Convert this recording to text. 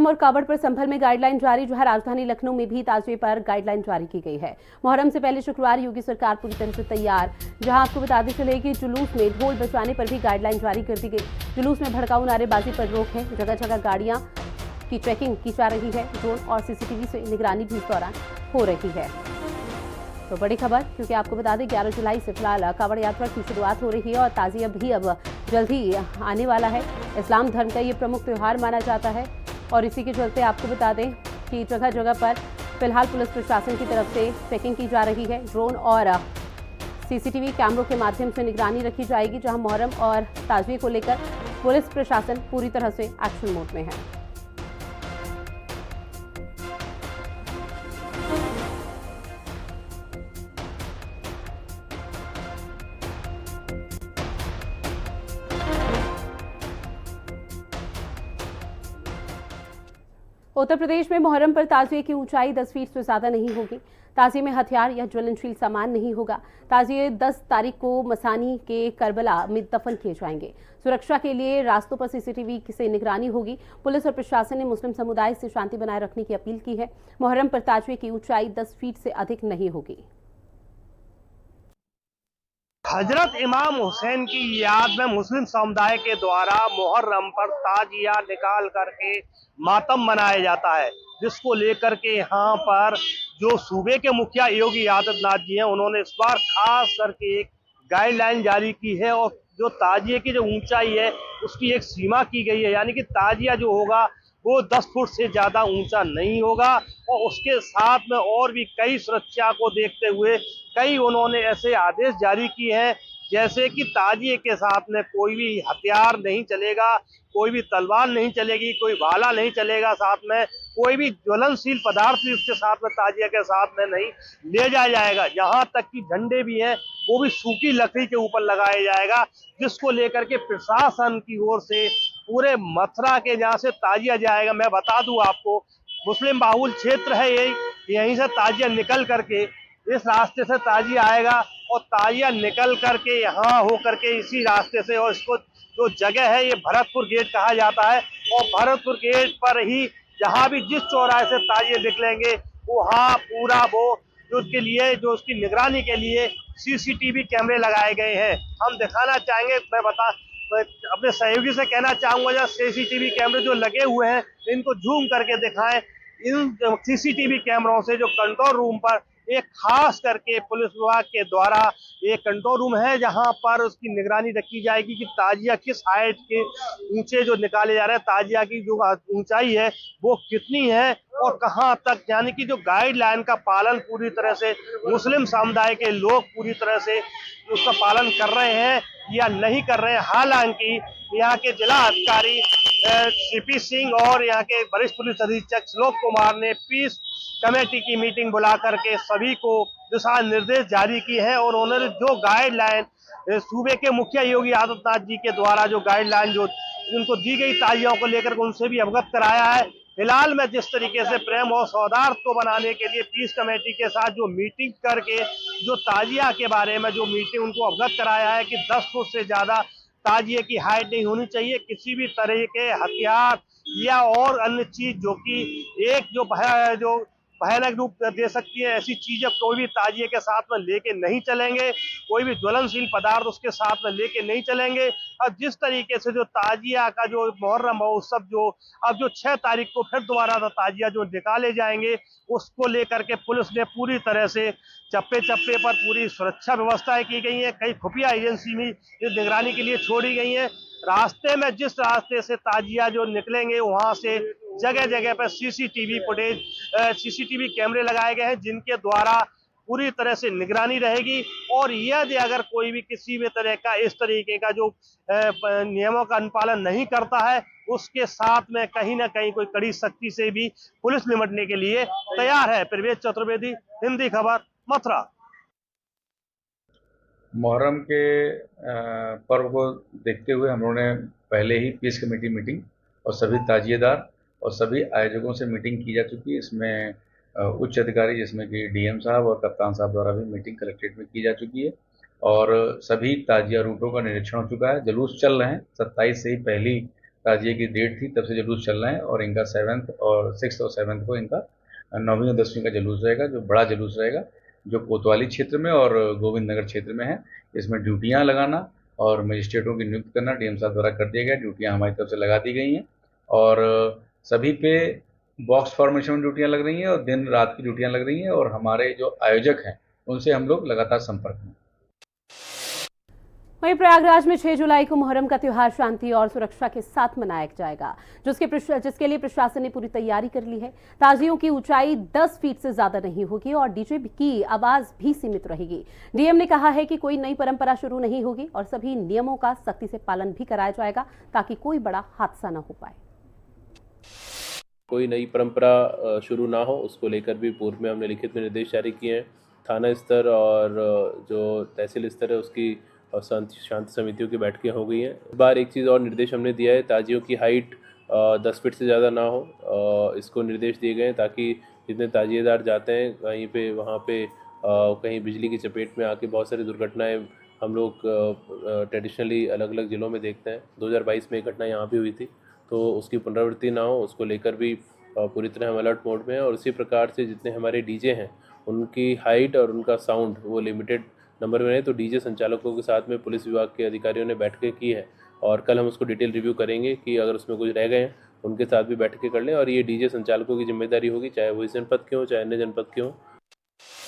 और कावड़ पर संभल में गाइडलाइन जारी। जो है राजधानी लखनऊ में भी ताजिए पर गाइडलाइन जारी की गई है। मुहर्रम से पहले शुक्रवार योगी सरकार पूरी तरह से तैयार। जहां आपको बताते चले कि जुलूस में ढोल बजाने पर भी गाइडलाइन जारी कर दी गई। जुलूस में भड़काऊ नारेबाजी पर रोक है। जगह जगह गाड़ियां की चेकिंग की जा रही है। ड्रोन और सीसीटीवी से निगरानी भी इस दौरान हो रही है। तो बड़ी खबर, क्योंकि आपको बता दें 11 जुलाई से फिलहाल कावड़ यात्रा की शुरुआत हो रही है और ताजिया भी अब जल्द ही आने वाला है। इस्लाम धर्म का ये प्रमुख त्यौहार माना जाता है और इसी के चलते आपको बता दें कि जगह जगह पर फिलहाल पुलिस प्रशासन की तरफ से चेकिंग की जा रही है। ड्रोन और सीसीटीवी कैमरों के माध्यम से निगरानी रखी जाएगी। जहां मुहर्रम और ताजिए को लेकर पुलिस प्रशासन पूरी तरह से एक्शन मोड में है। उत्तर प्रदेश में मुहर्रम पर ताजिए की ऊंचाई 10 फीट से ज्यादा नहीं होगी। ताजिए में हथियार या ज्वलनशील सामान नहीं होगा। ताजिए 10 तारीख को मसानी के करबला में दफन किए जाएंगे। सुरक्षा के लिए रास्तों पर सीसीटीवी से निगरानी होगी। पुलिस और प्रशासन ने मुस्लिम समुदाय से शांति बनाए रखने की अपील की है। मुहर्रम पर ताजिए की ऊंचाई 10 फीट से अधिक नहीं होगी। हजरत इमाम हुसैन की याद में मुस्लिम समुदाय के द्वारा मुहर्रम पर ताजिया निकाल करके मातम मनाया जाता है, जिसको लेकर के यहाँ पर जो सूबे के मुखिया योगी आदित्यनाथ जी हैं, उन्होंने इस बार खास करके एक गाइडलाइन जारी की है और जो ताजिए की जो ऊंचाई है उसकी एक सीमा की गई है, यानी कि ताजिया जो होगा वो 10 फुट से ज्यादा ऊंचा नहीं होगा। और उसके साथ में और भी कई सुरक्षा को देखते हुए कई उन्होंने ऐसे आदेश जारी किए हैं, जैसे कि ताजिए के साथ में कोई भी हथियार नहीं चलेगा, कोई भी तलवार नहीं चलेगी, कोई भाला नहीं चलेगा, साथ में कोई भी ज्वलनशील पदार्थ भी उसके साथ में ताजिया के साथ में नहीं ले जाया जाएगा। यहाँ तक कि झंडे भी हैं वो भी सूखी लकड़ी के ऊपर लगाया जाएगा, जिसको लेकर के प्रशासन की ओर से पूरे मथुरा के जहाँ से ताजिया जाएगा, मैं बता दूं आपको मुस्लिम बाहुल क्षेत्र है यहीं से ताजिया निकल करके इस रास्ते से ताजिया आएगा और ताजिया निकल करके यहाँ हो करके इसी रास्ते से, और इसको जो जगह है ये भरतपुर गेट कहा जाता है और भरतपुर गेट पर ही जहाँ भी जिस चौराहे से ताजिए निकलेंगे वहाँ पूरा वो जो उसके लिए जो उसकी निगरानी के लिए सीसीटीवी कैमरे लगाए गए हैं। हम दिखाना चाहेंगे, मैं अपने सहयोगी से कहना चाहूंगा जहाँ सीसीटीवी कैमरे जो लगे हुए हैं इनको जूम करके दिखाएं। इन सीसीटीवी कैमरों से जो कंट्रोल रूम पर एक खास करके पुलिस विभाग के द्वारा एक कंट्रोल रूम है जहां पर उसकी निगरानी रखी जाएगी कि ताजिया किस हाइट के ऊंचे जो निकाले जा रहे हैं, ताजिया की जो ऊंचाई है वो कितनी है और कहां तक, यानी कि जो गाइडलाइन का पालन पूरी तरह से मुस्लिम समुदाय के लोग पूरी तरह से उसका पालन कर रहे हैं या नहीं कर रहे हैं। हालांकि यहाँ के जिला अधिकारी सीपी सिंह और यहाँ के वरिष्ठ पुलिस अधीक्षक श्लोक कुमार ने पीस कमेटी की मीटिंग बुला करके सभी को दिशा निर्देश जारी किए हैं और उन्होंने जो गाइडलाइन सूबे के मुखिया योगी आदित्यनाथ जी के द्वारा जो गाइडलाइन जो उनको दी गई ताजियों को लेकर उनसे भी अवगत कराया है। फिलहाल में जिस तरीके से प्रेम और सौहार्द को बनाने के लिए पीस कमेटी के साथ जो मीटिंग करके जो ताजिया के बारे में जो मीटिंग उनको अवगत कराया है कि 10 फुट से ज्यादा ताजिए की हाइट नहीं होनी चाहिए, किसी भी तरह के हथियार या और अन्य चीज जो कि एक जो भयानक रूप दे सकती है ऐसी चीजें कोई भी ताजिए के साथ में लेके नहीं चलेंगे, कोई भी ज्वलनशील पदार्थ उसके साथ में लेके नहीं चलेंगे। और जिस तरीके से जो ताजिया का जो मुहर्रम महोत्सव जो अब जो 6 तारीख को फिर दोबारा ताजिया जो निकाले जाएंगे उसको लेकर के पुलिस ने पूरी तरह से चप्पे चप्पे पर पूरी सुरक्षा व्यवस्थाएं की गई है। कई खुफिया एजेंसी भी इस निगरानी के लिए छोड़ी गई है। रास्ते में जिस रास्ते से ताजिया जो निकलेंगे वहां से जगह जगह पर सीसीटीवी फुटेज सीसीटीवी कैमरे लगाए गए हैं, जिनके द्वारा पूरी तरह से निगरानी रहेगी और यदि अगर कोई भी किसी भी तरह का इस तरीके का जो नियमों का अनुपालन नहीं करता है उसके साथ में कहीं ना कहीं कोई कड़ी सख्ती से भी पुलिस निपटने के लिए तैयार है। प्रवेश चतुर्वेदी, हिंदी खबर, मथुरा। मुहर्रम के पर्व को देखते हुए हम लोगों ने पहले ही पीस कमेटी मीटिंग और सभी ताजिएदार और सभी आयोजकों से मीटिंग की जा चुकी है। इसमें उच्च अधिकारी जिसमें कि डीएम साहब और कप्तान साहब द्वारा भी मीटिंग कलेक्ट्रेट में की जा चुकी है और सभी ताजिया रूटों का निरीक्षण हो चुका है। जुलूस चल रहे हैं, 27 से ही पहली ताजिए की डेट थी तब से जुलूस चल रहे हैं, और इनका 7th और 6th और 7th को इनका 9वीं और 10वीं का जुलूस रहेगा, जो बड़ा जुलूस रहेगा, जो कोतवाली क्षेत्र में और गोविंद नगर क्षेत्र में है। इसमें ड्यूटियां लगाना और मजिस्ट्रेटों की नियुक्त करना डीएम साहब द्वारा कर दिया गया। ड्यूटियां हमारी तरफ से लगा दी गई हैं और सभी पे बॉक्स फॉर्मेशन में ड्यूटियां लग रही हैं और दिन रात की ड्यूटियां लग रही हैं, और हमारे जो आयोजक हैं उनसे हम लोग लगातार संपर्क में। वहीं प्रयागराज में 6 जुलाई को मुहर्रम का त्योहार शांति और सुरक्षा के साथ मनाया जाएगा, जिसके लिए प्रशासन ने पूरी तैयारी कर ली है। ताजियों की ऊंचाई 10 फीट से ज्यादा नहीं होगी और डीजे की आवाज भी सीमित रहेगी। डीएम ने कहा है कि कोई नई परंपरा शुरू नहीं होगी और सभी नियमों का सख्ती से पालन भी कराया जाएगा ताकि कोई बड़ा हादसा न हो पाए। कोई नई परंपरा शुरू ना हो, उसको लेकर भी पूर्व में हमने लिखित में निर्देश जारी किए हैं। थाना स्तर और जो तहसील स्तर है उसकी शांति समितियों की बैठकें हो गई हैं। इस बार एक चीज़ और निर्देश हमने दिया है, ताजियों की हाइट 10 फीट से ज़्यादा ना हो, इसको निर्देश दिए गए हैं ताकि जितने ताजिएदार जाते हैं कहीं पे वहाँ पे कहीं बिजली की चपेट में आके बहुत सारी दुर्घटनाएं हम लोग ट्रेडिशनली अलग अलग ज़िलों में देखते हैं। 2022 में एक घटना यहाँ भी हुई थी, तो उसकी पुनरावृत्ति ना हो, उसको लेकर भी पूरी तरह हम अलर्ट मोड में हैं। और इसी प्रकार से जितने हमारे डीजे हैं उनकी हाइट और उनका साउंड वो लिमिटेड नंबर में है, तो डीजे संचालकों के साथ में पुलिस विभाग के अधिकारियों ने बैठकें की है और कल हम उसको डिटेल रिव्यू करेंगे कि अगर उसमें कुछ रह गए हैं उनके साथ भी बैठकें कर लें। और ये डीजे संचालकों की जिम्मेदारी होगी, चाहे वो इस जनपद के हों चाहे अन्य जनपद के हों।